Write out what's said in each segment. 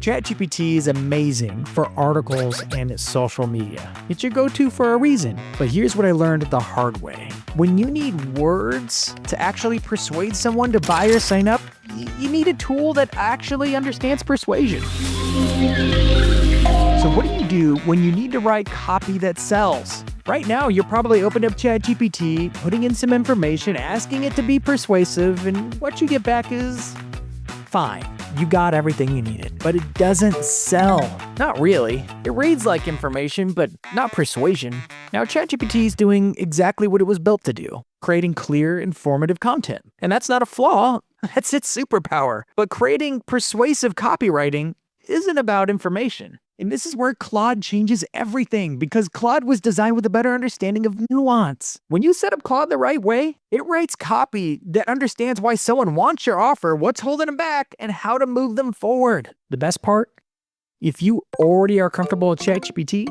ChatGPT is amazing for articles and social media. It's your go-to for a reason. But here's what I learned the hard way. When you need words to actually persuade someone to buy or sign up, you need a tool that actually understands persuasion. So what do when you need to write copy that sells? Right now, you're probably opened up ChatGPT, putting in some information, asking it to be persuasive, and what you get back is fine. You got everything you needed, but it doesn't sell. Not really. It reads like information, but not persuasion. Now, ChatGPT is doing exactly what it was built to do, creating clear, informative content. And that's not a flaw, that's its superpower. But creating persuasive copywriting isn't about information. And this is where Claude changes everything, because Claude was designed with a better understanding of nuance. When you set up Claude the right way, it writes copy that understands why someone wants your offer, what's holding them back, and how to move them forward. The best part? If you already are comfortable with ChatGPT,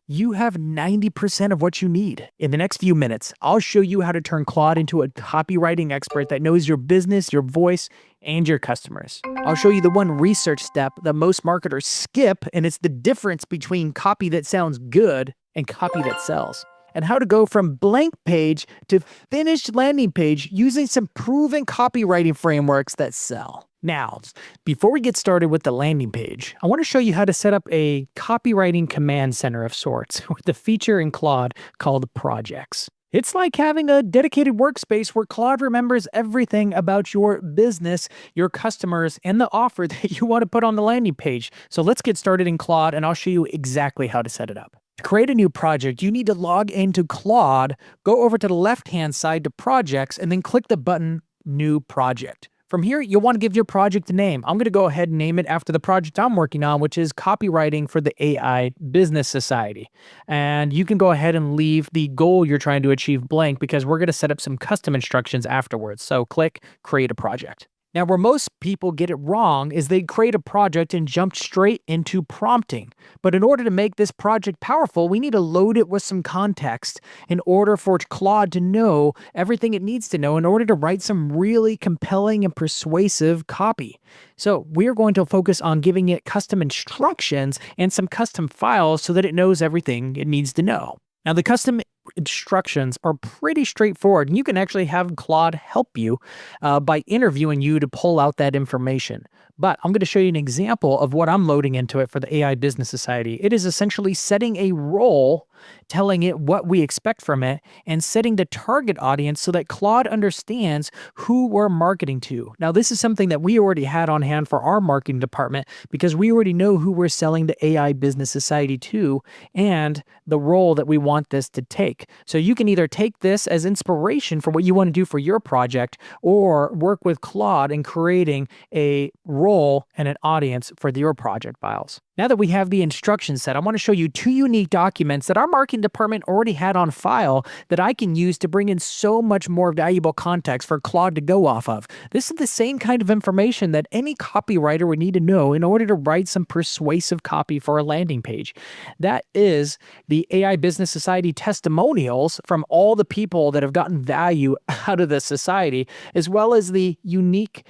you have 90% of what you need. In the next few minutes, I'll show you how to turn Claude into a copywriting expert that knows your business, your voice, and your customers. I'll show you the one research step that most marketers skip, and it's the difference between copy that sounds good and copy that sells. And how to go from blank page to finished landing page using some proven copywriting frameworks that sell. Now, before we get started with the landing page, I want to show you how to set up a copywriting command center of sorts with the feature in Claude called Projects. It's like having a dedicated workspace where Claude remembers everything about your business, your customers, and the offer that you want to put on the landing page. So let's get started in Claude, and I'll show you exactly how to set it up. To create a new project, you need to log into Claude, go over to the left-hand side to Projects, and then click the button New Project. From here, you'll want to give your project a name. I'm going to go ahead and name it after the project I'm working on, which is Copywriting for the AI Business Society. And you can go ahead and leave the goal you're trying to achieve blank, because we're going to set up some custom instructions afterwards. So click Create a Project. Now, where most people get it wrong is they create a project and jump straight into prompting. But in order to make this project powerful, we need to load it with some context in order for Claude to know everything it needs to know in order to write some really compelling and persuasive copy. So we're going to focus on giving it custom instructions and some custom files so that it knows everything it needs to know. Now, the custom instructions are pretty straightforward, and you can actually have Claude help you by interviewing you to pull out that information. But I'm going to show you an example of what I'm loading into it for the AI Business Society. It is essentially setting a role, telling it what we expect from it, and setting the target audience so that Claude understands who we're marketing to. Now, this is something that we already had on hand for our marketing department, because we already know who we're selling the AI Business Society to and the role that we want this to take. So you can either take this as inspiration for what you want to do for your project, or work with Claude in creating a role and an audience for your project files. Now that we have the instructions set, I want to show you two unique documents that our marketing department already had on file that I can use to bring in so much more valuable context for Claude to go off of. This is the same kind of information that any copywriter would need to know in order to write some persuasive copy for a landing page. That is the AI Business Society testimonials from all the people that have gotten value out of the society, as well as the unique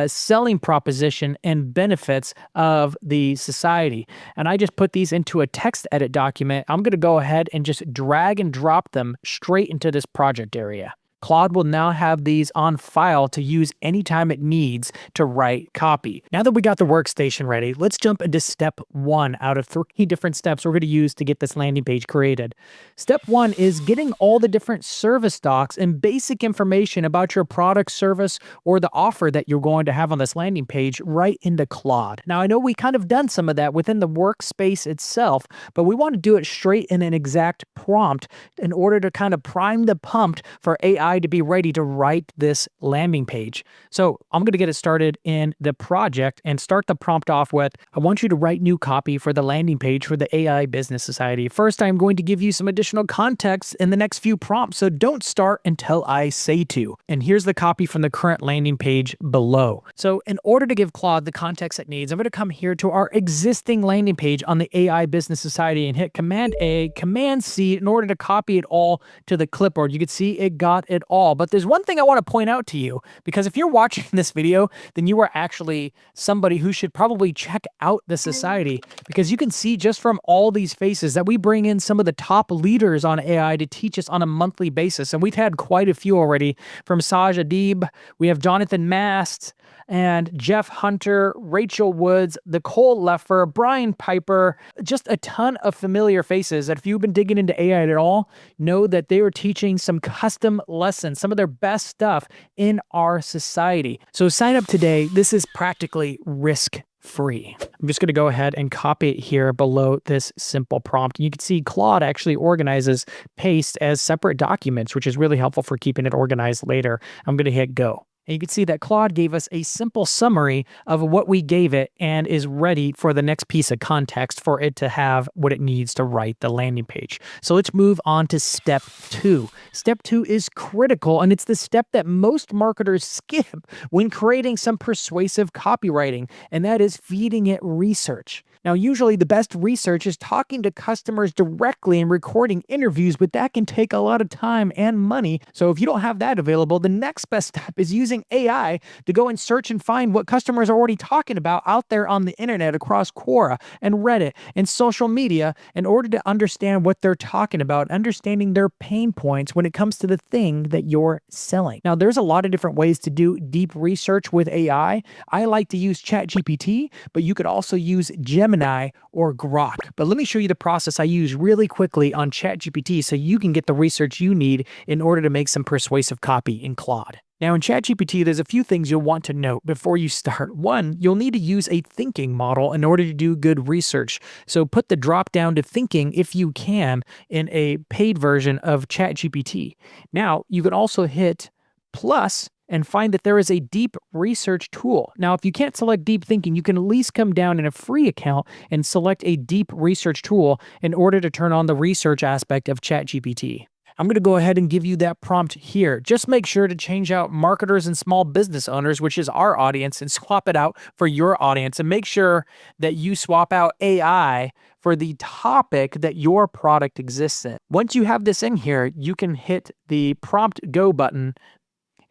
selling proposition and benefits of the society. And I just put these into a text edit document. I'm going to go ahead and just drag and drop them straight into this project area. Claude will now have these on file to use anytime it needs to write copy. Now that we got the workstation ready, let's jump into step 1 out of 3 different steps we're going to use to get this landing page created. Step 1 is getting all the different service docs and basic information about your product, service, or the offer that you're going to have on this landing page right into Claude. Now, I know we kind of done some of that within the workspace itself, but we want to do it straight in an exact prompt in order to kind of prime the pump for AI to be ready to write this landing page. So I'm going to get it started in the project and start the prompt off with, I want you to write new copy for the landing page for the AI Business Society. First, I'm going to give you some additional context in the next few prompts, so don't start until I say to. And here's the copy from the current landing page below. So in order to give Claude the context it needs, I'm going to come here to our existing landing page on the AI Business Society and hit Command A, Command C in order to copy it all to the clipboard. You can see it got it at all. But there's one thing I want to point out to you, because if you're watching this video, then you are actually somebody who should probably check out the society, because you can see just from all these faces that we bring in some of the top leaders on AI to teach us on a monthly basis. And we've had quite a few already, from Saj Adib, we have Jonathan Mast, and Jeff Hunter, Rachel Woods, Nicole Leffer, Brian Piper, just a ton of familiar faces that if you've been digging into AI at all, know that they are teaching some custom lessons, some of their best stuff in our society. So sign up today. This is practically risk-free. I'm just going to go ahead and copy it here below this simple prompt. You can see Claude actually organizes paste as separate documents, which is really helpful for keeping it organized later. I'm going to hit go. And you can see that Claude gave us a simple summary of what we gave it and is ready for the next piece of context for it to have what it needs to write the landing page. So let's move on to step 2. Step 2 is critical, and it's the step that most marketers skip when creating some persuasive copywriting, and that is feeding it research. Now, usually the best research is talking to customers directly and recording interviews, but that can take a lot of time and money. So if you don't have that available, the next best step is using AI to go and search and find what customers are already talking about out there on the internet across Quora and Reddit and social media in order to understand what they're talking about, understanding their pain points when it comes to the thing that you're selling. Now, there's a lot of different ways to do deep research with AI. I like to use ChatGPT, but you could also use Gemini or Grok. But let me show you the process I use really quickly on ChatGPT so you can get the research you need in order to make some persuasive copy in Claude. Now in ChatGPT, there's a few things you'll want to note before you start. One, you'll need to use a thinking model in order to do good research. So put the drop down to thinking if you can in a paid version of ChatGPT. Now you can also hit plus and find that there is a deep research tool. Now, if you can't select deep thinking, you can at least come down in a free account and select a deep research tool in order to turn on the research aspect of ChatGPT. I'm going to go ahead and give you that prompt here. Just make sure to change out marketers and small business owners, which is our audience, and swap it out for your audience. And make sure that you swap out AI for the topic that your product exists in. Once you have this in here, you can hit the prompt go button,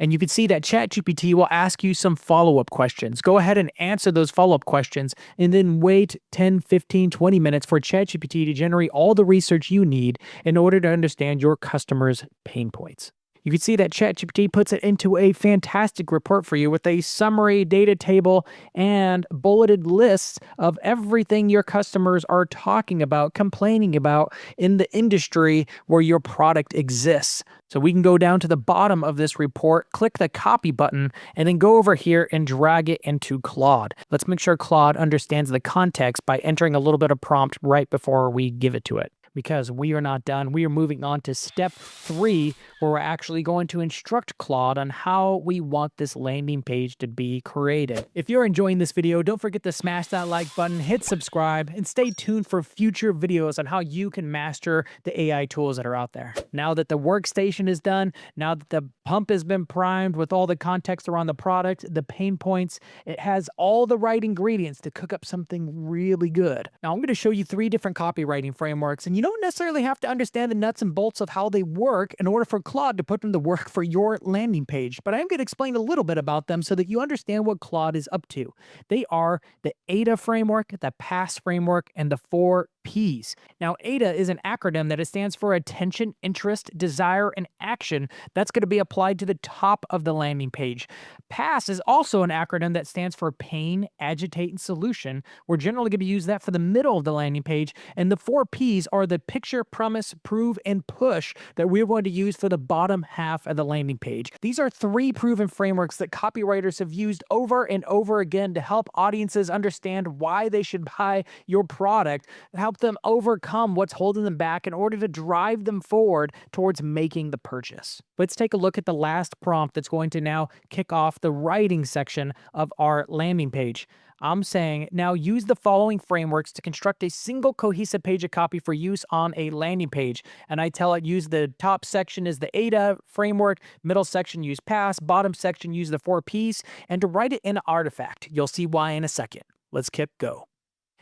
and you can see that ChatGPT will ask you some follow-up questions. Go ahead and answer those follow-up questions and then wait 10, 15, 20 minutes for ChatGPT to generate all the research you need in order to understand your customers' pain points. You can see that ChatGPT puts it into a fantastic report for you with a summary data table and bulleted lists of everything your customers are talking about, complaining about in the industry where your product exists. So we can go down to the bottom of this report, click the copy button, and then go over here and drag it into Claude. Let's make sure Claude understands the context by entering a little bit of prompt right before we give it to it. Because we are not done. We are moving on to step 3, where we're actually going to instruct Claude on how we want this landing page to be created. If you're enjoying this video, don't forget to smash that like button, hit subscribe, and stay tuned for future videos on how you can master the AI tools that are out there. Now that the workstation is done, now that the pump has been primed with all the context around the product, the pain points, it has all the right ingredients to cook up something really good. Now I'm going to show you 3 different copywriting frameworks, and you don't necessarily have to understand the nuts and bolts of how they work in order for Claude to put them to work for your landing page. But I'm going to explain a little bit about them so that you understand what Claude is up to. They are the AIDA framework, the PASS framework, and the 4 Ps. Now, AIDA is an acronym that stands for attention, interest, desire, and action. That's going to be applied to the top of the landing page. PASS is also an acronym that stands for pain, agitate, and solution. We're generally going to use that for the middle of the landing page. And the 4 Ps are the picture, promise, prove, and push that we're going to use for the bottom half of the landing page. These are 3 proven frameworks that copywriters have used over and over again to help audiences understand why they should buy your product, help them overcome what's holding them back in order to drive them forward towards making the purchase. Let's take a look at the last prompt that's going to now kick off the writing section of our landing page. I'm saying now use the following frameworks to construct a single cohesive page of copy for use on a landing page. And I tell it use the top section is the AIDA framework, middle section use PASS, bottom section use the 4 Ps, and to write it in an artifact. You'll see why in a second. Let's keep go.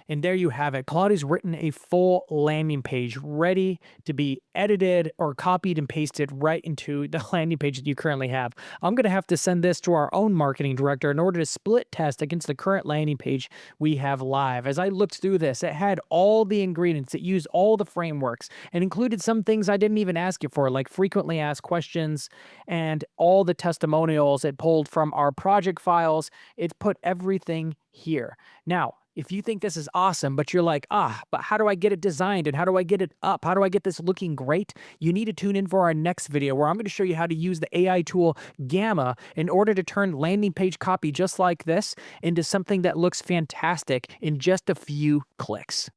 And there you have it. Claude has written a full landing page ready to be edited or copied and pasted right into the landing page that you currently have. I'm going to have to send this to our own marketing director in order to split test against the current landing page we have live. As I looked through this, it had all the ingredients, it used all the frameworks, and included some things I didn't even ask it for, like frequently asked questions and all the testimonials it pulled from our project files. It put everything here. Now, if you think this is awesome, but you're like, but how do I get it designed and how do I get it up? How do I get this looking great? You need to tune in for our next video where I'm going to show you how to use the AI tool Gamma in order to turn landing page copy just like this into something that looks fantastic in just a few clicks.